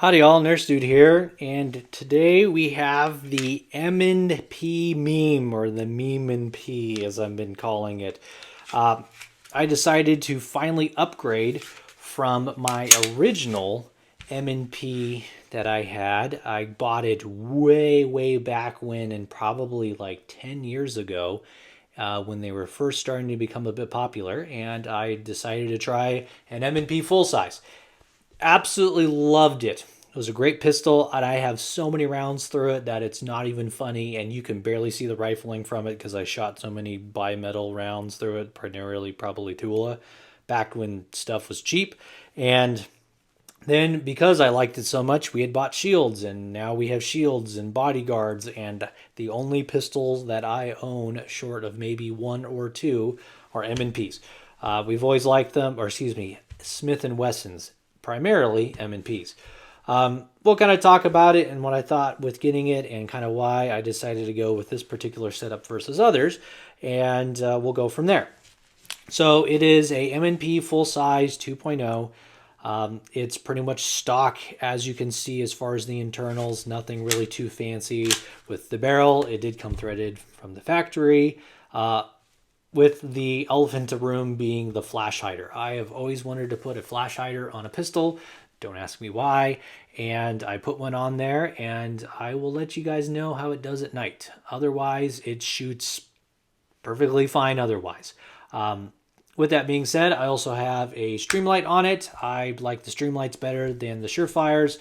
Howdy all, Nurse Dude here, and today we have the M&P meme, or the meme-and-P as I've been calling it. Uh, I decided to finally upgrade from my original M&P that I had. I bought it way back when, and probably like 10 years ago, when they were first starting to become a bit popular, and I decided to try an M&P full size. Absolutely loved it. It was a great pistol, and I have so many rounds through it that it's not even funny, and you can barely see the rifling from it because I shot so many bimetal rounds through it, primarily probably Tula, back when stuff was cheap. And then because I liked it so much, we had bought shields, and now we have shields and bodyguards, and the only pistols that I own, short of maybe one or two, are M&Ps. We've always liked them, or excuse me, Smith & Wessons, primarily M&Ps. We'll kind of talk about it and what I thought with getting it and kind of why I decided to go with this particular setup versus others, and we'll go from there. So it is a M&P full size 2.0. It's pretty much stock, as you can see, as far as the internals, nothing really too fancy. With the barrel, it did come threaded from the factory, with the elephant in the room being the flash hider. I have always wanted to put a flash hider on a pistol. Don't ask me why. And I put one on there, and I will let you guys know how it does at night. Otherwise, it shoots perfectly fine otherwise. With that being said, I also have a Streamlight on it. I like the Streamlights better than the Surefires.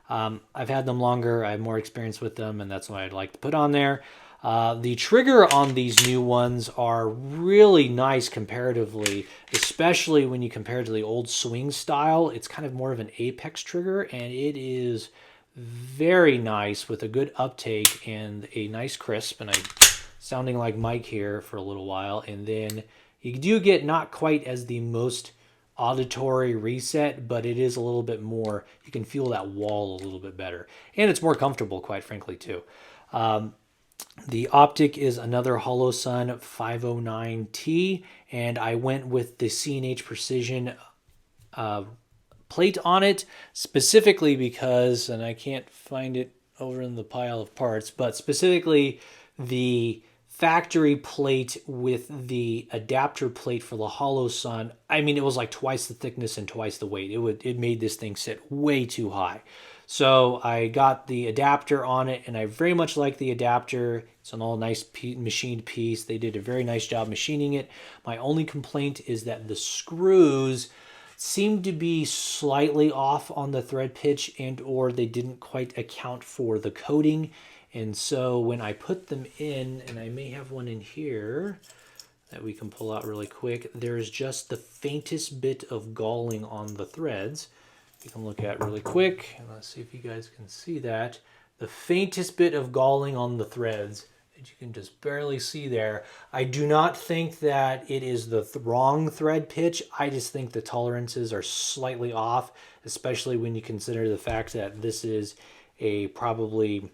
I've had them longer. I have more experience with them, and that's what I'd like to put on there. The trigger on these new ones are really nice comparatively, especially when you compare it to the old swing style. It's kind of more of an apex trigger, and it is very nice with a good uptake and a nice crisp. And I'm sounding like Mike here for a little while. And then you do get not quite as the most auditory reset, but it is a little bit more. You can feel that wall a little bit better. And it's more comfortable, quite frankly, too. The optic is another Holosun 509T, and I went with the C&H Precision plate on it, specifically because, and I can't find it over in the pile of parts, but specifically the factory plate with the adapter plate for the Holosun. I mean, it was like twice the thickness and twice the weight. It made this thing sit way too high. So I got the adapter on it, and I very much like the adapter. It's an all nice machined piece. They did a very nice job machining it. My only complaint is that the screws seem to be slightly off on the thread pitch, and or they didn't quite account for the coating. And so when I put them in, and I may have one in here that we can pull out really quick, there's just the faintest bit of galling on the threads. You can look at really quick, and let's see if you guys can see that. The faintest bit of galling on the threads that you can just barely see there. I do not think that it is the wrong thread pitch. I just think the tolerances are slightly off, especially when you consider the fact that this is a probably,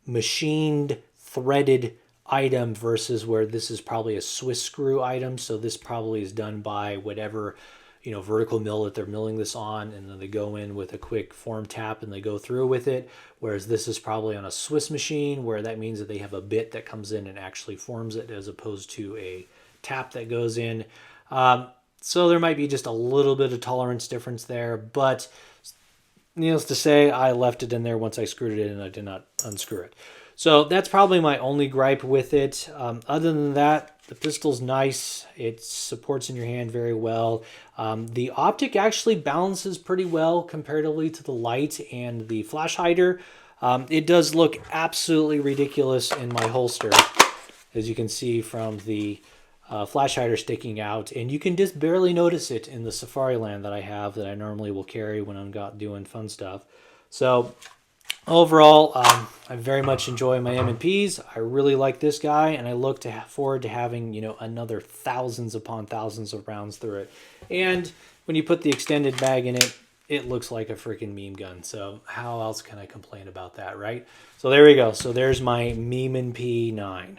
machined, threaded item versus where this is probably a Swiss screw item. So this probably is done by whatever vertical mill that they're milling this on, and then they go in with a quick form tap and they go through with it. Whereas this is probably on a Swiss machine, where that means that they have a bit that comes in and actually forms it, as opposed to a tap that goes in. So there might be just a little bit of tolerance difference there, but needless to say, I left it in there once I screwed it in, and I did not unscrew it. So that's probably my only gripe with it. Other than that, the pistol's nice. It supports in your hand very well. The optic actually balances pretty well comparatively to the light and the flash hider. It does look absolutely ridiculous in my holster, as you can see from the flash hider sticking out. And you can just barely notice it in the Safariland that I have, that I normally will carry when I'm doing fun stuff. So overall, I very much enjoy my M&Ps. I really like this guy, and I look forward to having, another thousands upon thousands of rounds through it. And when you put the extended bag in it, it looks like a freaking meme gun. So how else can I complain about that, right? So there we go. So there's my M&P9.